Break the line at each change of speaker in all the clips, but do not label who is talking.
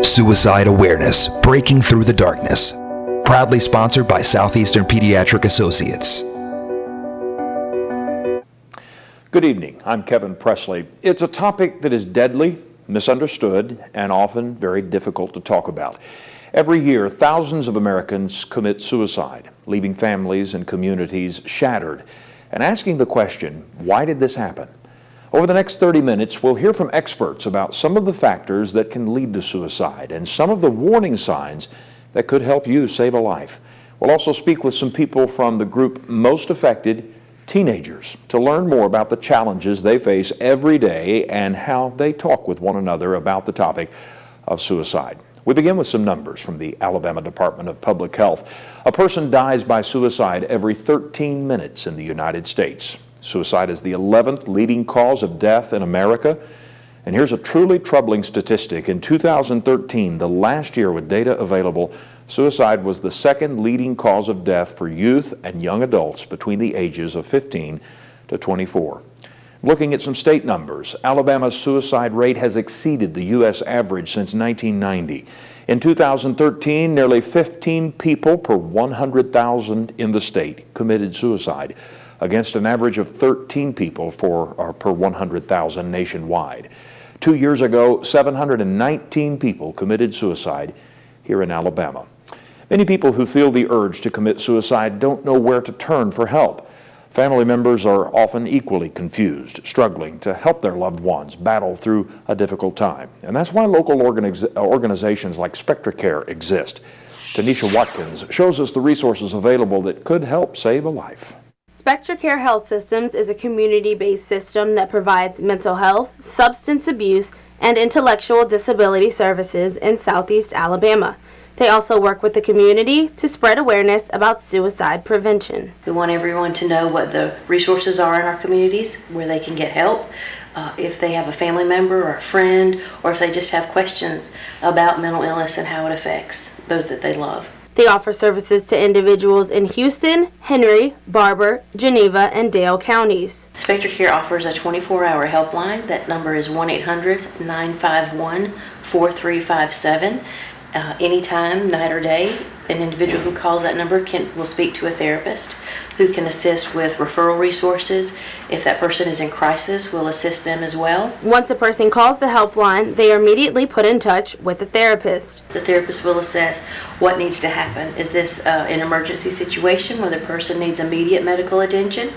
Suicide Awareness, Breaking Through the Darkness. Proudly sponsored by Southeastern Pediatric Associates.
Good evening, I'm Kevin Presley. It's a topic that is deadly, misunderstood, and often very difficult to talk about. Every year, thousands of Americans commit suicide, leaving families and communities shattered, and asking the question, why did this happen? Over the next 30 minutes, we'll hear from experts about some of the factors that can lead to suicide and some of the warning signs that could help you save a life. We'll also speak with some people from the group most affected, teenagers, to learn more about the challenges they face every day and how they talk with one another about the topic of suicide. We begin with some numbers from the Alabama Department of Public Health. A person dies by suicide every 13 minutes in the United States. Suicide is the 11th leading cause of death in America. And here's a truly troubling statistic. In 2013, the last year with data available, suicide was the second leading cause of death for youth and young adults between the ages of 15 to 24. Looking at some state numbers, Alabama's suicide rate has exceeded the U.S. average since 1990. In 2013, nearly 15 people per 100,000 in the state committed suicide, against an average of 13 people per 100,000 nationwide. 2 years ago, 719 people committed suicide here in Alabama. Many people who feel the urge to commit suicide don't know where to turn for help. Family members are often equally confused, struggling to help their loved ones battle through a difficult time. And that's why local organizations like SpectraCare exist. Tanisha Watkins shows us the resources available that could help save a life.
SpectraCare Health Systems is a community-based system that provides mental health, substance abuse, and intellectual disability services in Southeast Alabama. They also work with the community to spread awareness about suicide prevention.
We want everyone to know what the resources are in our communities, where they can get help, if they have a family member or a friend, or if they just have questions about mental illness and how it affects those that they love.
They offer services to individuals in Houston, Henry, Barber, Geneva, and Dale counties.
SpectraCare offers a 24-hour helpline. That number is 1-800-951-4357. Anytime, night or day, an individual who calls that number will speak to a therapist who can assist with referral resources. If that person is in crisis, we'll assist them as well.
Once a person calls the helpline, they are immediately put in touch with a therapist.
The therapist will assess what needs to happen. Is this an emergency situation where the person needs immediate medical attention?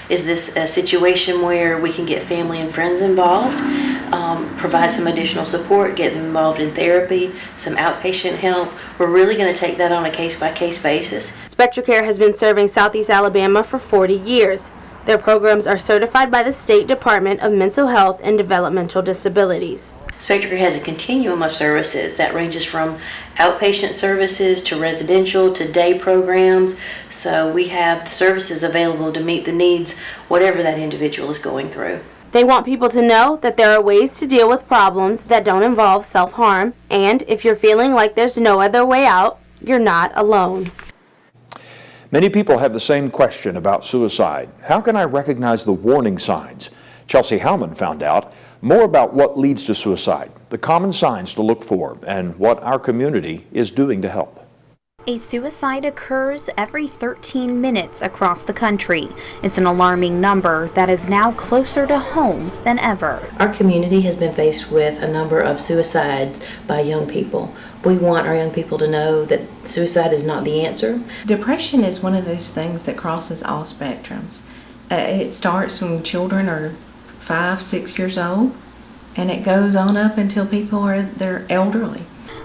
Is this a situation where we can get family and friends involved, provide some additional support, get them involved in therapy, some outpatient help? We're really going to take that on a case-by-case basis.
SpectraCare has been serving Southeast Alabama for 40 years. Their programs are certified by the State Department of Mental Health and Developmental Disabilities.
SpectraCare has a continuum of services that ranges from outpatient services to residential to day programs. So we have services available to meet the needs, whatever that individual is going through.
They want people to know that there are ways to deal with problems that don't involve self-harm, and if you're feeling like there's no other way out, you're not alone.
Many people have the same question about suicide. How can I recognize the warning signs? Chelsea Howman found out more about what leads to suicide, the common signs to look for, and what our community is doing to help.
A suicide occurs every 13 minutes across the country. It's an alarming number that is now closer to home than ever.
Our community has been faced with a number of suicides by young people. We want our young people to know that suicide is not the answer.
Depression is one of those things that crosses all spectrums. It starts when children are 5, 6 years old, and it goes on up until they're elderly.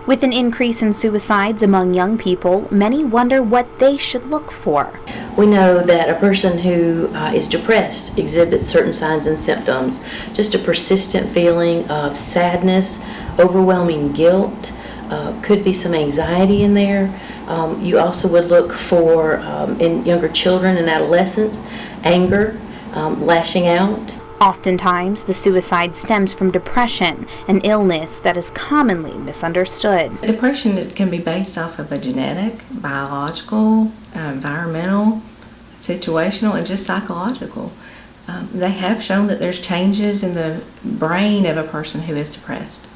With an increase in suicides among young people, many wonder what they should look for.
We know that a person who is depressed exhibits certain signs and symptoms. Just a persistent feeling of sadness, overwhelming guilt, could be some anxiety in there. You also would look for, in younger children and adolescents, anger, lashing out.
Oftentimes, the suicide stems from depression, an illness that is commonly misunderstood.
Depression can be based off of a genetic, biological, environmental, situational, and just psychological. They have shown that there's changes in the brain of a person who is depressed.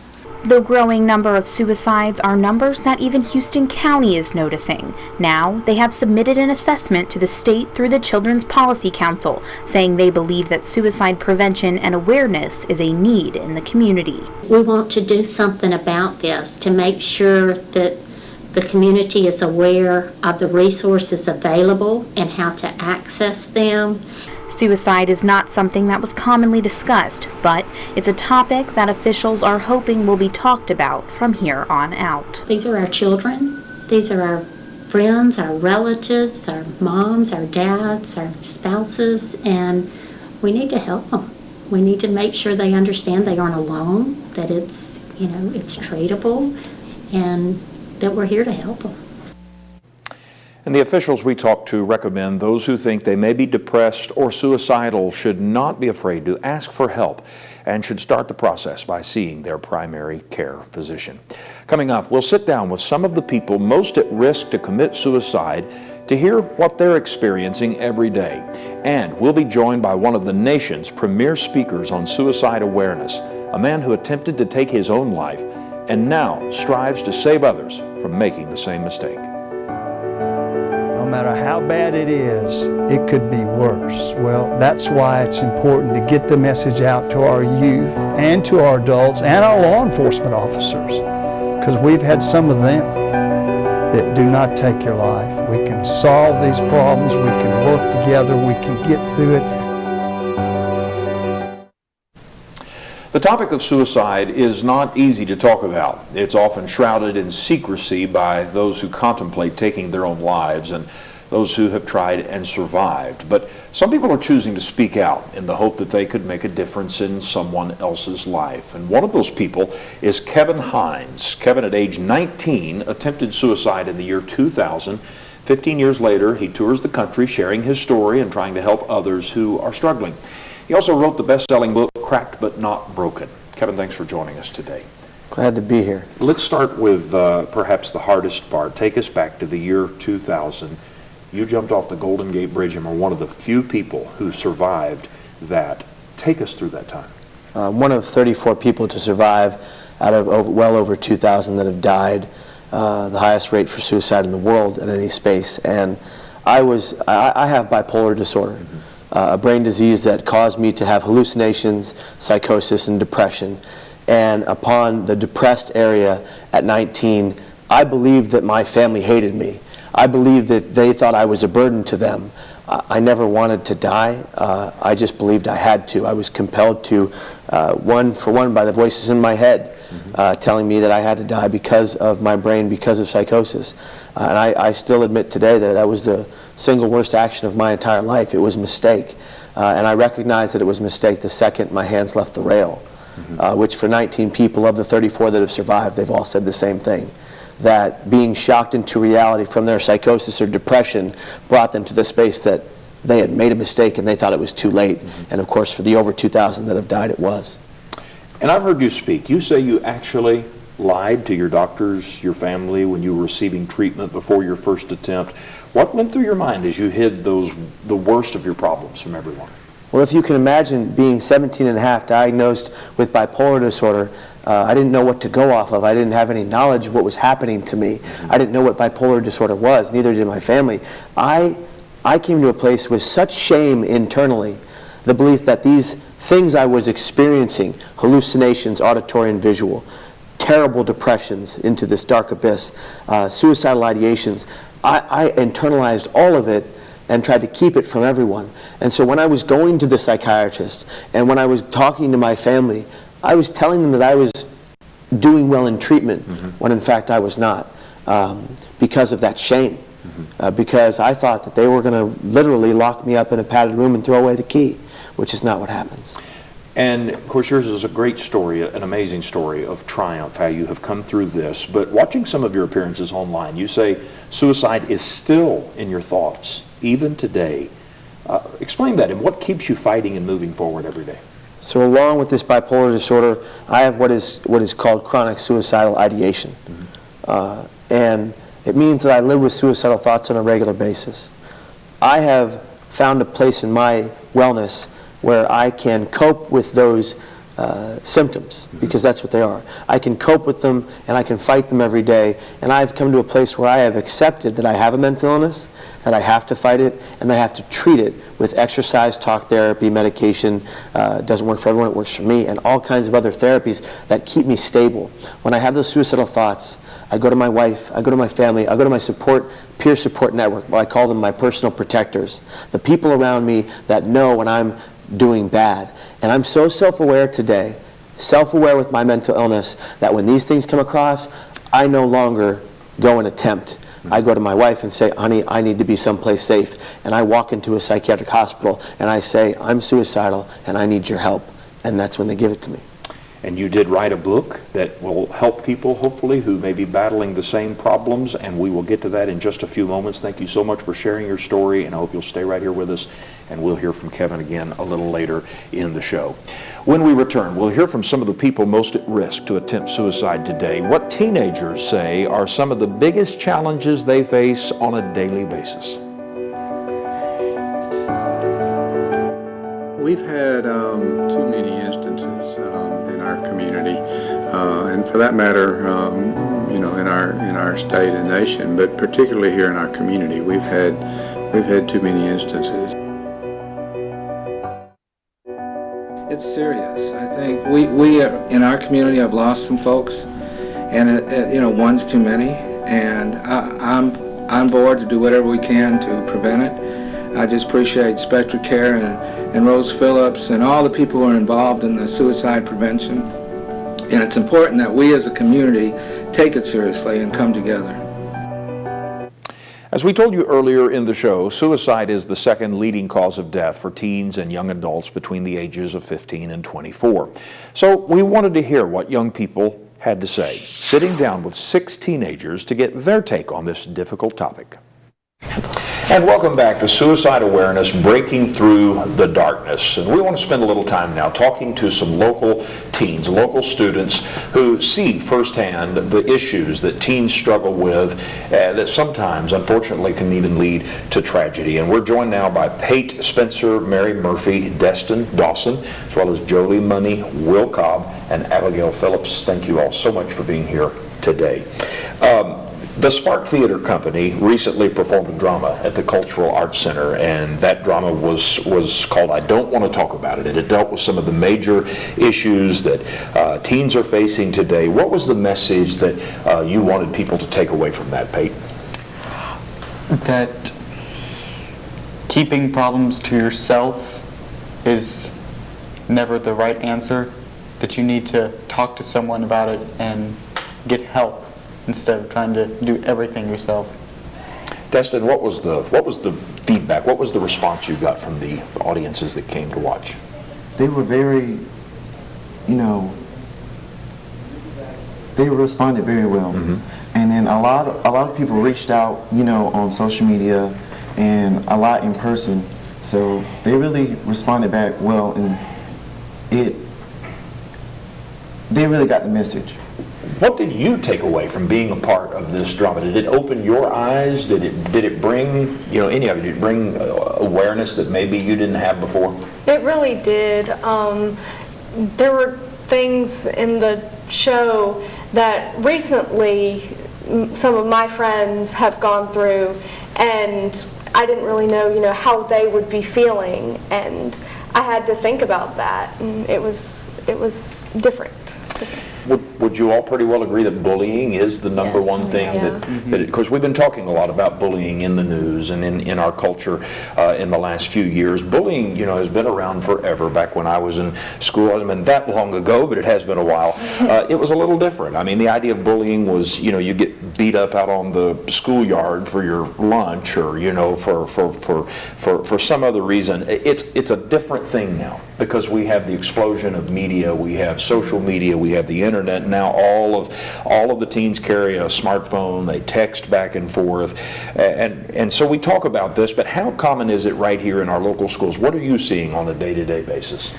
The growing number of suicides are numbers that even Houston County is noticing. Now, they have submitted an assessment to the state through the Children's Policy Council, saying they believe that suicide prevention and awareness is a need in the community.
We want to do something about this to make sure that the community is aware of the resources available and how to access them.
Suicide is not something that was commonly discussed, but it's a topic that officials are hoping will be talked about from here on out.
These are our children. These are our friends, our relatives, our moms, our dads, our spouses, and we need to help them. We need to make sure they understand they aren't alone, that it's treatable, and that we're here to help them.
And the officials we talked to recommend those who think they may be depressed or suicidal should not be afraid to ask for help and should start the process by seeing their primary care physician. Coming up, we'll sit down with some of the people most at risk to commit suicide to hear what they're experiencing every day. And we'll be joined by one of the nation's premier speakers on suicide awareness, a man who attempted to take his own life and now strives to save others from making the same mistake.
No matter how bad it is, it could be worse. Well, that's why it's important to get the message out to our youth and to our adults and our law enforcement officers, because we've had some of them that do not take your life. We can solve these problems, we can work together, we can get through it.
The topic of suicide is not easy to talk about. It's often shrouded in secrecy by those who contemplate taking their own lives and those who have tried and survived. But some people are choosing to speak out in the hope that they could make a difference in someone else's life. And one of those people is Kevin Hines. Kevin, at age 19, attempted suicide in the year 2000. 15 years later, he tours the country sharing his story and trying to help others who are struggling. He also wrote the best-selling book, Cracked But Not Broken. Kevin, thanks for joining us today.
Glad to be here.
Let's start with perhaps the hardest part. Take us back to the year 2000. You jumped off the Golden Gate Bridge and were one of the few people who survived that. Take us through that time.
One of 34 people to survive out of well over 2,000 that have died, the highest rate for suicide in the world at any space. And I have bipolar disorder. A brain disease that caused me to have hallucinations, psychosis, and depression. And upon the depressed area at 19, I believed that my family hated me. I believed that they thought I was a burden to them. I never wanted to die. I just believed I had to. I was compelled to, one by the voices in my head, telling me that I had to die because of my brain, because of psychosis. And I still admit today that that was the single worst action of my entire life. It was a mistake. And I recognized that it was a mistake the second my hands left the rail, which for 19 people of the 34 that have survived, they've all said the same thing. That being shocked into reality from their psychosis or depression brought them to the space that they had made a mistake and they thought it was too late. And of course, for the over 2,000 that have died, it was.
And I've heard you speak. You say you actually lied to your doctors, your family, when you were receiving treatment before your first attempt. What went through your mind as you hid the worst of your problems from everyone?
Well, if you can imagine being 17 and a half, diagnosed with bipolar disorder, I didn't know what to go off of. I didn't have any knowledge of what was happening to me. I didn't know what bipolar disorder was, neither did my family. I came to a place with such shame internally, the belief that these things I was experiencing, hallucinations, auditory and visual, terrible depressions into this dark abyss, suicidal ideations, I internalized all of it and tried to keep it from everyone. And so when I was going to the psychiatrist and when I was talking to my family, I was telling them that I was doing well in treatment when in fact I was not, because of that shame, because I thought that they were going to literally lock me up in a padded room and throw away the key, which is not what happens.
And of course yours is a great story, an amazing story of triumph, how you have come through this. But watching some of your appearances online, you say suicide is still in your thoughts, even today. Explain that and what keeps you fighting and moving forward every day.
So along with this bipolar disorder, I have what is called chronic suicidal ideation. And it means that I live with suicidal thoughts on a regular basis. I have found a place in my wellness where I can cope with those symptoms, because that's what they are. I can cope with them and I can fight them every day, and I've come to a place where I have accepted that I have a mental illness, that I have to fight it, and I have to treat it with exercise, talk therapy, medication. It doesn't work for everyone, it works for me, and all kinds of other therapies that keep me stable. When I have those suicidal thoughts, I go to my wife, I go to my family, I go to my peer support network, I call them my personal protectors, the people around me that know when I'm doing bad. And I'm so self-aware today, self-aware with my mental illness, that when these things come across, I no longer go and attempt. I go to my wife and say, honey, I need to be someplace safe. And I walk into a psychiatric hospital and I say, I'm suicidal and I need your help. And that's when they give it to me.
And you did write a book that will help people, hopefully, who may be battling the same problems, and we will get to that in just a few moments. Thank you so much for sharing your story, and I hope you'll stay right here with us, and we'll hear from Kevin again a little later in the show. When we return, we'll hear from some of the people most at risk to attempt suicide today. What teenagers say are some of the biggest challenges they face on a daily basis.
We've had too many instances in our community, and for that matter, you know, in our state and nation, but particularly here in our community, we've had too many instances.
It's serious. I think we in our community have lost some folks, and you know, one's too many. And I'm on board to do whatever we can to prevent it. I just appreciate Spectra Care and Rose Phillips and all the people who are involved in the suicide prevention. And it's important that we as a community take it seriously and come together.
As we told you earlier in the show, suicide is the second leading cause of death for teens and young adults between the ages of 15 and 24. So we wanted to hear what young people had to say, sitting down with 6 teenagers to get their take on this difficult topic. And welcome back to Suicide Awareness, Breaking Through the Darkness. And we want to spend a little time now talking to some local teens, local students who see firsthand the issues that teens struggle with that sometimes, unfortunately, can even lead to tragedy. And we're joined now by Pate Spencer, Mary Murphy, Destin Dawson, as well as Jolie Money, Will Cobb, and Abigail Phillips. Thank you all so much for being here today. The Spark Theater Company recently performed a drama at the Cultural Arts Center, and that drama was called I Don't Want to Talk About It, and it dealt with some of the major issues that teens are facing today. What was the message that you wanted people to take away from that, Pate?
That keeping problems to yourself is never the right answer, that you need to talk to someone about it and get help instead of trying to do everything yourself.
Destin, what was the feedback? What was the response you got from the audiences that came to watch?
They were very, you know, they responded very well. Mm-hmm. And then a lot of people reached out, you know, on social media and a lot in person. So they really responded back well, and they really got the message.
What did you take away from being a part of this drama? Did it open your eyes? Did it bring, you know, any of it? Did it bring awareness that maybe you didn't have before?
It really did. There were things in the show that recently some of my friends have gone through, and I didn't really know, you know, how they would be feeling, and I had to think about that, and it was different.
Would you all pretty well agree that bullying is the number one thing that because we've been talking a lot about bullying in the news and in our culture in the last few years. Bullying, you know, has been around forever. Back when I was in school, I mean, that long ago, but it has been a while. It was a little different. I mean, the idea of bullying was, you know, you get beat up out on the schoolyard for your lunch, or, you know, for some other reason. It's a different thing now because we have the explosion of media, we have social media, we have the internet. Now all of the teens carry a smartphone, they text back and forth, and so we talk about this, but how common is it right here in our local schools? What are you seeing on a day-to-day basis?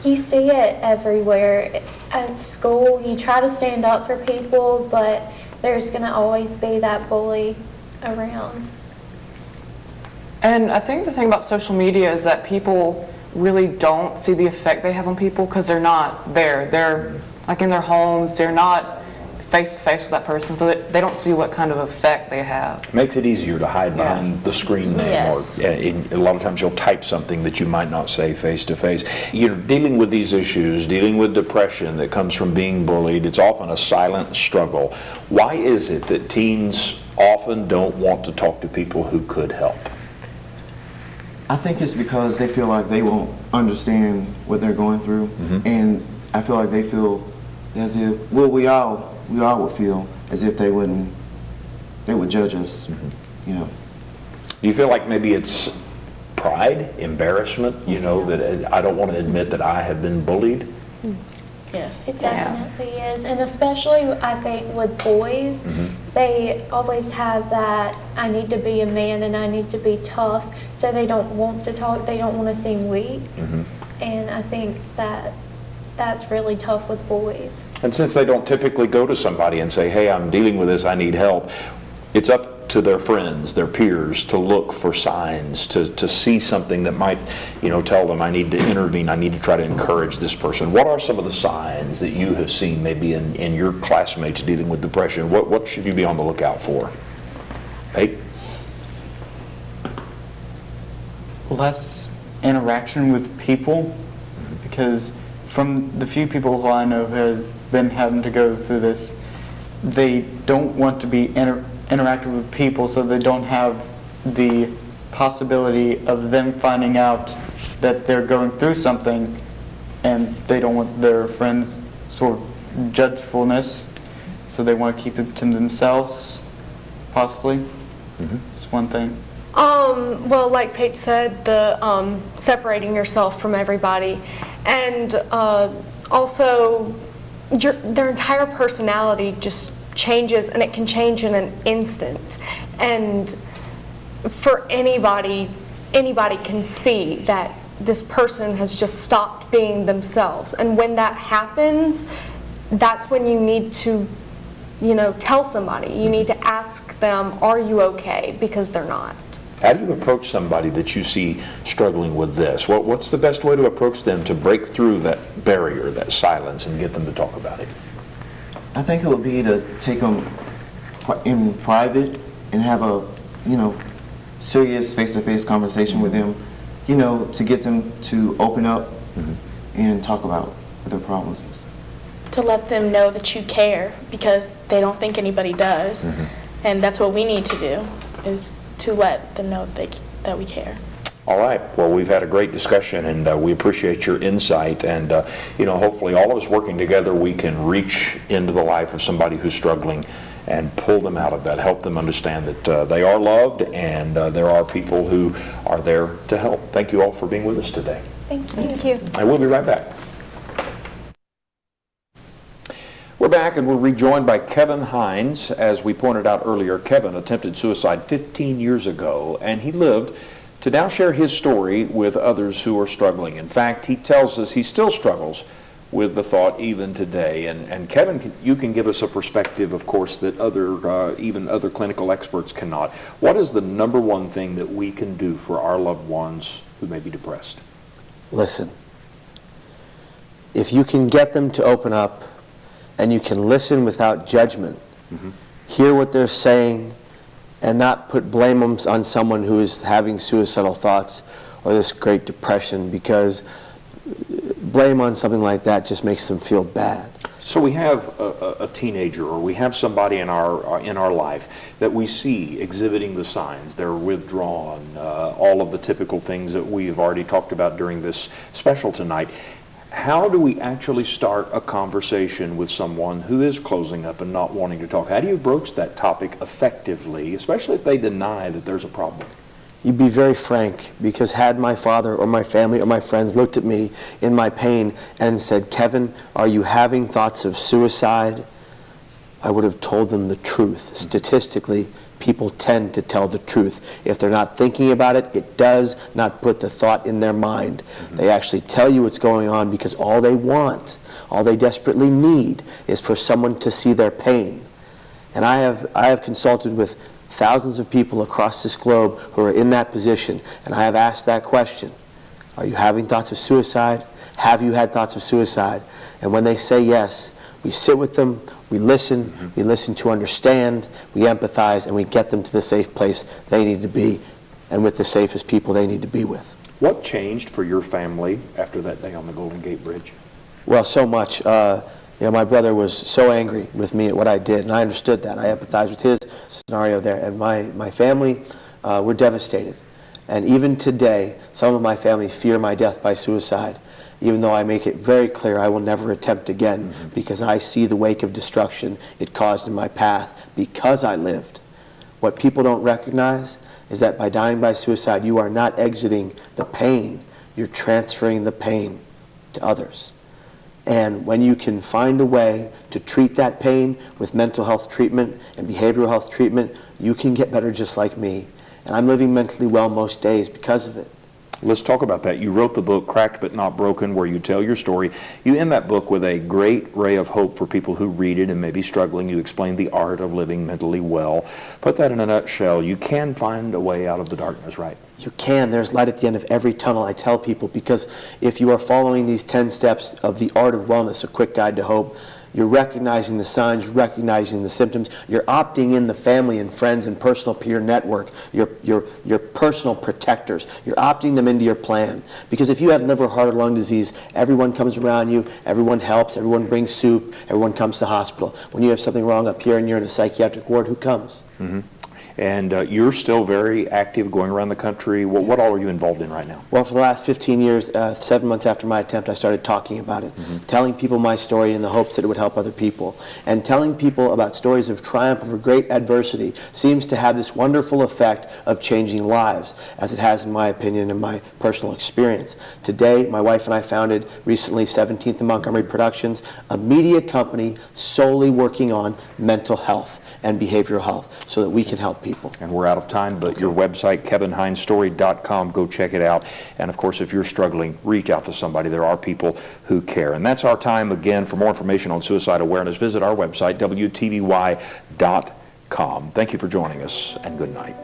You see it everywhere. At school, you try to stand up for people, but there's going to always be that bully around.
And I think the thing about social media is that people really don't see the effect they have on people because they're not there. They're like in their homes, they're not face to face with that person, so they don't see what kind of effect they have.
Makes it easier to hide behind the screen name,
Yes.
or a lot of times you'll type something that you might not say face to face. You're dealing with these issues, dealing with depression that comes from being bullied. It's often a silent struggle. Why is it that teens often don't want to talk to people who could help?
I think it's because they feel like they won't understand what they're going through, and I feel like they feel as if, well, we all would feel as if they would judge us, you know.
Do you feel like maybe it's pride, embarrassment, you know, that I don't want to admit that I have been bullied?
Yes. It definitely is. And especially, I think, with boys, they always have that, I need to be a man and I need to be tough, so they don't want to talk, they don't want to seem weak. And I think that that's really tough with boys.
And since they don't typically go to somebody and say, hey, I'm dealing with this, I need help, it's up to their friends, their peers, to look for signs, to see something that might, you know, tell them I need to intervene, I need to try to encourage this person. What are some of the signs that you have seen maybe in your classmates dealing with depression? What should you be on the lookout for? Pete?
Less interaction with people, because from the few people who I know who have been having to go through this, they don't want to be interactive with people, so they don't have the possibility of them finding out that they're going through something, and they don't want their friends' sort of judgefulness, so they want to keep it to themselves, possibly. It's one thing.
Well, like Paige said, the separating yourself from everybody, and also their entire personality just changes, and it can change in an instant. And for anybody can see that this person has just stopped being themselves. And when that happens, that's when you need to, you know, tell somebody. You need to ask them, are you okay? Because they're not.
How do you approach somebody that you see struggling with this? What's the best way to approach them to break through that barrier, that silence, and get them to talk about it?
I think it would be to take them in private and have a, you know, serious face-to-face conversation with them, you know, to get them to open up and talk about their problems.
To let them know that you care, because they don't think anybody does. And that's what we need to do, is to let them know that we care.
All right. Well, we've had a great discussion, and we appreciate your insight. And, you know, hopefully all of us working together, we can reach into the life of somebody who's struggling and pull them out of that, help them understand that they are loved, and there are people who are there to help. Thank you all for being with us today.
Thank you.
And we'll be right back. We're back, and we're rejoined by Kevin Hines. As we pointed out earlier, Kevin attempted suicide 15 years ago, and he lived to now share his story with others who are struggling. In fact, he tells us he still struggles with the thought even today. And Kevin, you can give us a perspective, of course, that even other clinical experts cannot. What is the number one thing that we can do for our loved ones who may be depressed?
Listen. If you can get them to open up, and you can listen without judgment, hear what they're saying, and not put blame on someone who is having suicidal thoughts or this great depression, because blame on something like that just makes them feel bad.
So we have a teenager, or we have somebody in our life that we see exhibiting the signs. They're withdrawn, all of the typical things that we've already talked about during this special tonight. How do we actually start a conversation with someone who is closing up and not wanting to talk? How do you broach that topic effectively, especially if they deny that there's a problem?
You be very frank, because had my father or my family or my friends looked at me in my pain and said, Kevin, are you having thoughts of suicide? I would have told them the truth. Statistically, people tend to tell the truth. If they're not thinking about it, it does not put the thought in their mind. They actually tell you what's going on because all they want, all they desperately need, is for someone to see their pain. And I have consulted with thousands of people across this globe who are in that position, and I have asked that question. Are you having thoughts of suicide? Have you had thoughts of suicide? And when they say yes, we sit with them, we listen to understand, we empathize, and we get them to the safe place they need to be, and with the safest people they need to be with.
What changed for your family after that day on the Golden Gate Bridge?
Well, so much. My brother was so angry with me at what I did, and I understood that. I empathized with his scenario there, and my family were devastated. And even today, some of my family fear my death by suicide, even though I make it very clear I will never attempt again, because I see the wake of destruction it caused in my path because I lived. What people don't recognize is that by dying by suicide, you are not exiting the pain, you're transferring the pain to others. And when you can find a way to treat that pain with mental health treatment and behavioral health treatment, you can get better just like me. And I'm living mentally well most days because of it.
Let's talk about that. You wrote the book, Cracked But Not Broken, where you tell your story. You end that book with a great ray of hope for people who read it and may be struggling. You explain the art of living mentally well. Put that in a nutshell. You can find a way out of the darkness, right?
You can. There's light at the end of every tunnel, I tell people, because if you are following these 10 steps of the art of wellness, a quick guide to hope, you're recognizing the signs, you're recognizing the symptoms, you're opting in the family and friends and personal peer network, your personal protectors, you're opting them into your plan. Because if you had liver, heart, or lung disease, everyone comes around you, everyone helps, everyone brings soup, everyone comes to the hospital. When you have something wrong up here and you're in a psychiatric ward, who comes?
And you're still very active going around the country. What all are you involved in right now?
Well, for the last 15 years, 7 months after my attempt, I started talking about it, telling people my story in the hopes that it would help other people. And telling people about stories of triumph over great adversity seems to have this wonderful effect of changing lives, as it has in my opinion and my personal experience. Today, my wife and I founded recently 17th and Montgomery Productions, a media company solely working on mental health and behavioral health so that we can help people.
And we're out of time, but your website, kevinhinestory.com, go check it out. And of course, if you're struggling, reach out to somebody. There are people who care. And that's our time again. For more information on suicide awareness, visit our website, WTVY.com. Thank you for joining us, and good night.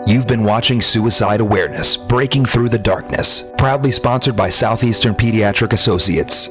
You've been watching Suicide Awareness, Breaking Through the Darkness, proudly sponsored by Southeastern Pediatric Associates.